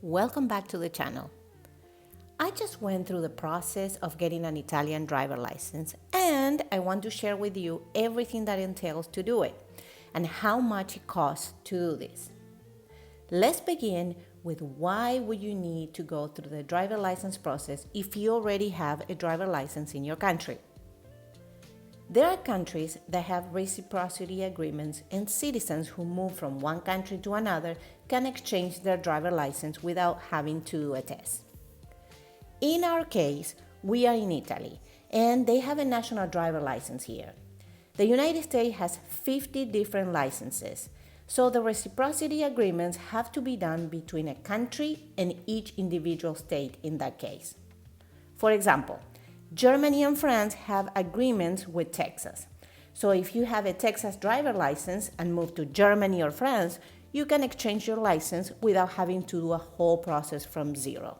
Welcome back to the channel. I just went through the process of getting an Italian driver license, and I want to share with you everything that entails to do it and how much it costs to do this. Let's begin with why would you need to go through the driver license process if you already have a driver license in your country. There are countries that have reciprocity agreements, and citizens who move from one country to another can exchange their driver license without having to do a test. In our case, we are in Italy, and they have a national driver license here. The United States has 50 different licenses, so the reciprocity agreements have to be done between a country and each individual state in that case. For example, Germany and France have agreements with Texas. So if you have a Texas driver license and move to Germany or France, you can exchange your license without having to do a whole process from zero.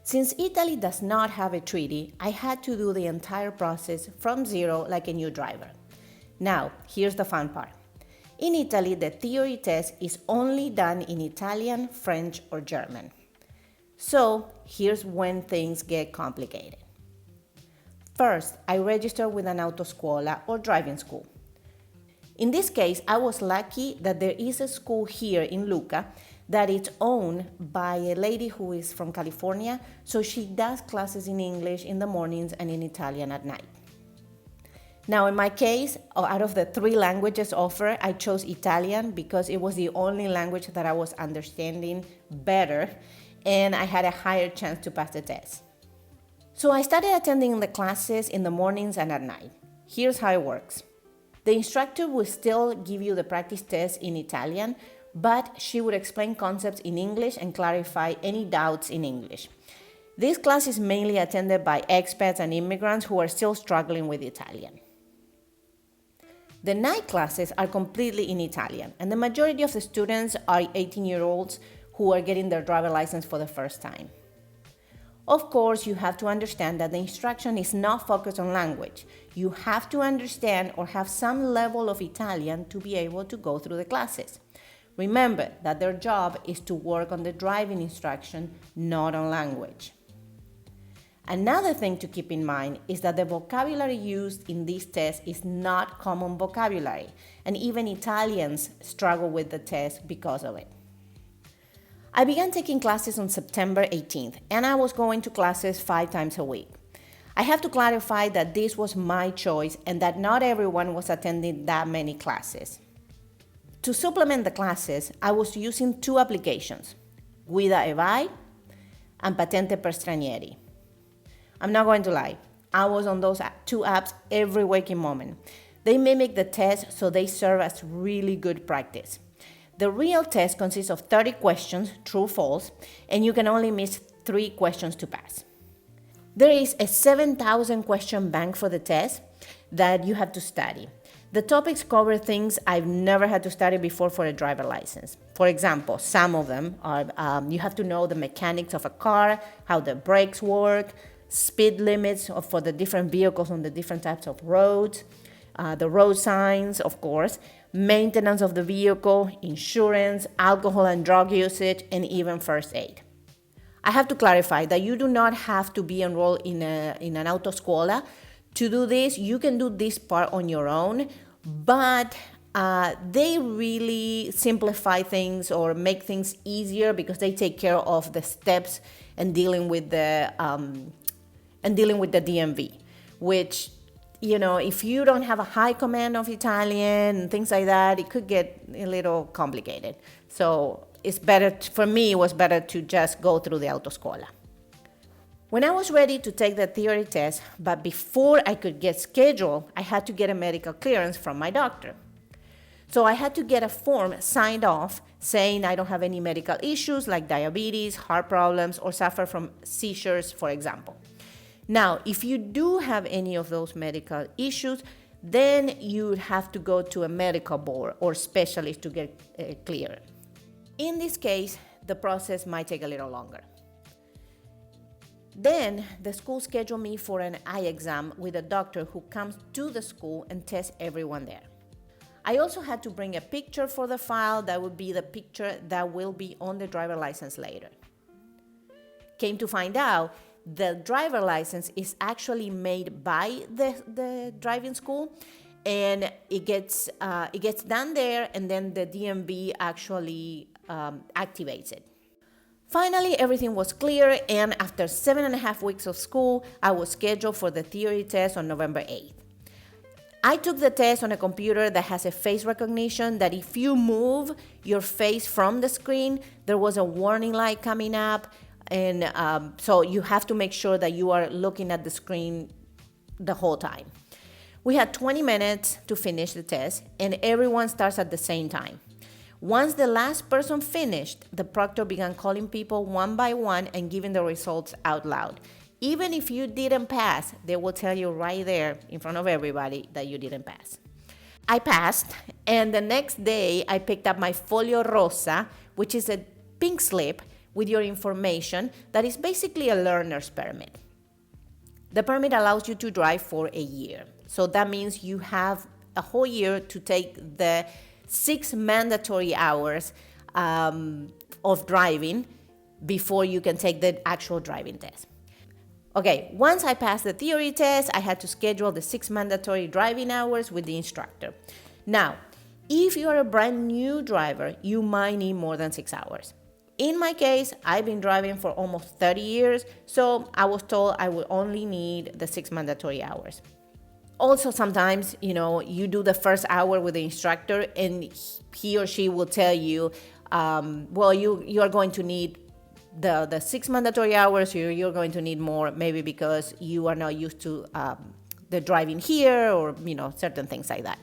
Since Italy does not have a treaty, I had to do the entire process from zero like a new driver. Now, here's the fun part. In Italy, the theory test is only done in Italian, French, or German. So here's when things get complicated. First, I registered with an autoscuola or driving school. In this case, I was lucky that there is a school here in Lucca that is owned by a lady who is from California, so she does classes in English in the mornings and in Italian at night. Now, in my case, out of the 3 languages offered, I chose Italian because it was the only language that I was understanding better, and I had a higher chance to pass the test. So I started attending the classes in the mornings and at night. Here's how it works. The instructor will still give you the practice test in Italian, but she would explain concepts in English and clarify any doubts in English. This class is mainly attended by expats and immigrants who are still struggling with Italian. The night classes are completely in Italian, and the majority of the students are 18-year-olds who are getting their driver license for the first time. Of course, you have to understand that the instruction is not focused on language. You have to understand or have some level of Italian to be able to go through the classes. Remember that their job is to work on the driving instruction, not on language. Another thing to keep in mind is that the vocabulary used in this test is not common vocabulary, and even Italians struggle with the test because of it. I began taking classes on September 18th, and I was going to classes 5 times a week. I have to clarify that this was my choice and that not everyone was attending that many classes. To supplement the classes, I was using 2 applications, Guida e Vai and Patente per Stranieri. I'm not going to lie, I was on those 2 apps every waking moment. They mimic the test, so they serve as really good practice. The real test consists of 30 questions, true or false, and you can only miss 3 questions to pass. There is a 7,000 question bank for the test that you have to study. The topics cover things I've never had to study before for a driver license. For example, some of them are you have to know the mechanics of a car, how the brakes work, speed limits for the different vehicles on the different types of roads, the road signs, of course, maintenance of the vehicle, insurance, alcohol and drug usage, and even first aid. I have to clarify that you do not have to be enrolled in an autoscuola to do this. You can do this part on your own, but they really simplify things or make things easier because they take care of the steps and dealing with the DMV, which, you know, if you don't have a high command of Italian and things like that, it could get a little complicated. So it's better, for me, it was better to just go through the autoscuola. When I was ready to take the theory test, but before I could get scheduled, I had to get a medical clearance from my doctor. So I had to get a form signed off saying I don't have any medical issues like diabetes, heart problems, or suffer from seizures, for example. Now, if you do have any of those medical issues, then you would have to go to a medical board or specialist to get cleared. In this case, the process might take a little longer. Then the school scheduled me for an eye exam with a doctor who comes to the school and tests everyone there. I also had to bring a picture for the file that would be the picture that will be on the driver license later. Came to find out, the driver license is actually made by the driving school, and it gets done there, and then the DMV actually activates it. Finally, everything was clear, and after 7.5 weeks of school, I was scheduled for the theory test on November 8th. I took the test on a computer that has a face recognition that if you move your face from the screen, there was a warning light coming up, and so you have to make sure that you are looking at the screen the whole time. We had 20 minutes to finish the test, and everyone starts at the same time. Once the last person finished, the proctor began calling people one by one and giving the results out loud. Even if you didn't pass, they will tell you right there in front of everybody that you didn't pass. I passed, and the next day I picked up my Folio Rosa, which is a pink slip with your information that is basically a learner's permit. The permit allows you to drive for a year. So that means you have a whole year to take the 6 mandatory hours of driving before you can take the actual driving test. Okay, once I passed the theory test, I had to schedule the 6 mandatory driving hours with the instructor. Now, if you're a brand new driver, you might need more than 6 hours. In my case, I've been driving for almost 30 years, so I was told I would only need the 6 mandatory hours. Also, sometimes, you do the first hour with the instructor and he or she will tell you, you are going to need the 6 mandatory hours, you're going to need more, maybe because you are not used to the driving here or, certain things like that.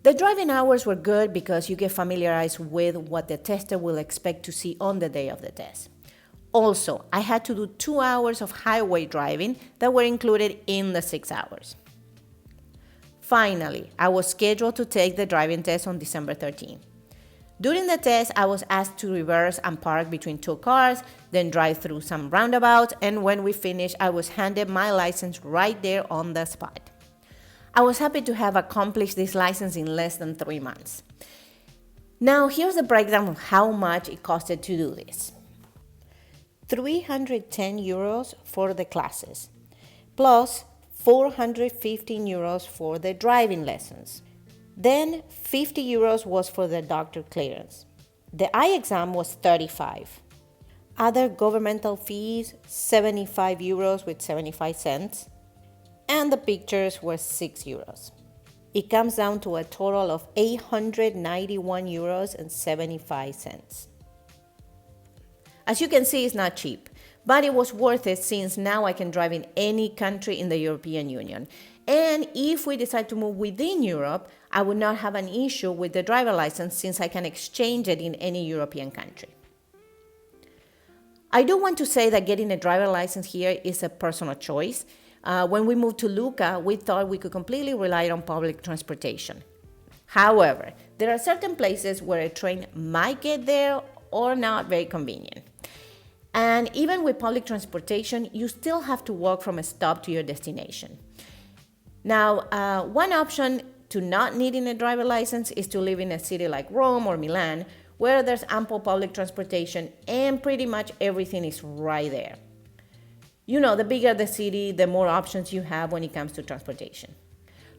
The driving hours were good because you get familiarized with what the tester will expect to see on the day of the test. Also, I had to do 2 hours of highway driving that were included in the 6 hours. Finally, I was scheduled to take the driving test on December 13th. During the test, I was asked to reverse and park between 2 cars, then drive through some roundabouts, and when we finished, I was handed my license right there on the spot. I was happy to have accomplished this license in less than 3 months. Now, here's the breakdown of how much it costed to do this. 310 euros for the classes, plus 415 euros for the driving lessons. Then 50 euros was for the doctor clearance. The eye exam was 35. Other governmental fees, 75 euros with 75 cents. And the pictures were 6 euros. It comes down to a total of 891 euros and 75 cents. As you can see, it's not cheap, but it was worth it since now I can drive in any country in the European Union. And if we decide to move within Europe, I would not have an issue with the driver license since I can exchange it in any European country. I do want to say that getting a driver license here is a personal choice. When we moved to Lucca, we thought we could completely rely on public transportation. However, there are certain places where a train might get there or not very convenient. And even with public transportation, you still have to walk from a stop to your destination. Now, one option to not needing a driver license is to live in a city like Rome or Milan, where there's ample public transportation and pretty much everything is right there. The bigger the city, the more options you have when it comes to transportation.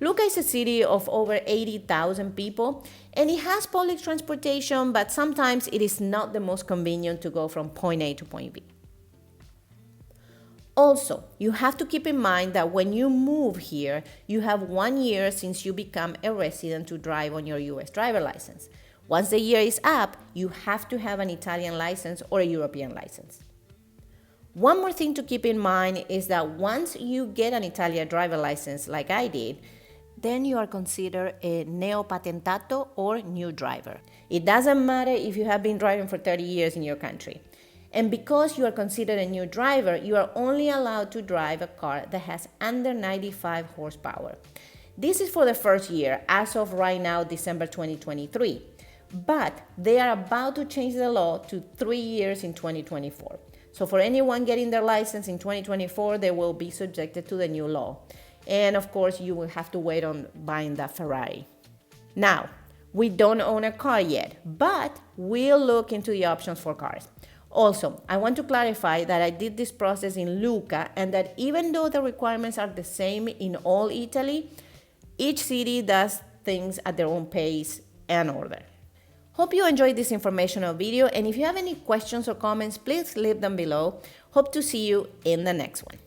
Lucca is a city of over 80,000 people, and it has public transportation, but sometimes it is not the most convenient to go from point A to point B. Also, you have to keep in mind that when you move here, you have 1 year since you become a resident to drive on your US driver license. Once the year is up, you have to have an Italian license or a European license. One more thing to keep in mind is that once you get an Italian driver license like I did, then you are considered a neopatentato or new driver. It doesn't matter if you have been driving for 30 years in your country. And because you are considered a new driver, you are only allowed to drive a car that has under 95 horsepower. This is for the first year, as of right now, December 2023. But they are about to change the law to 3 years in 2024. So for anyone getting their license in 2024, they will be subjected to the new law. And of course, you will have to wait on buying that Ferrari. Now, we don't own a car yet, but we'll look into the options for cars. Also, I want to clarify that I did this process in Lucca and that even though the requirements are the same in all Italy, each city does things at their own pace and order. Hope you enjoyed this informational video, and if you have any questions or comments, please leave them below. Hope to see you in the next one.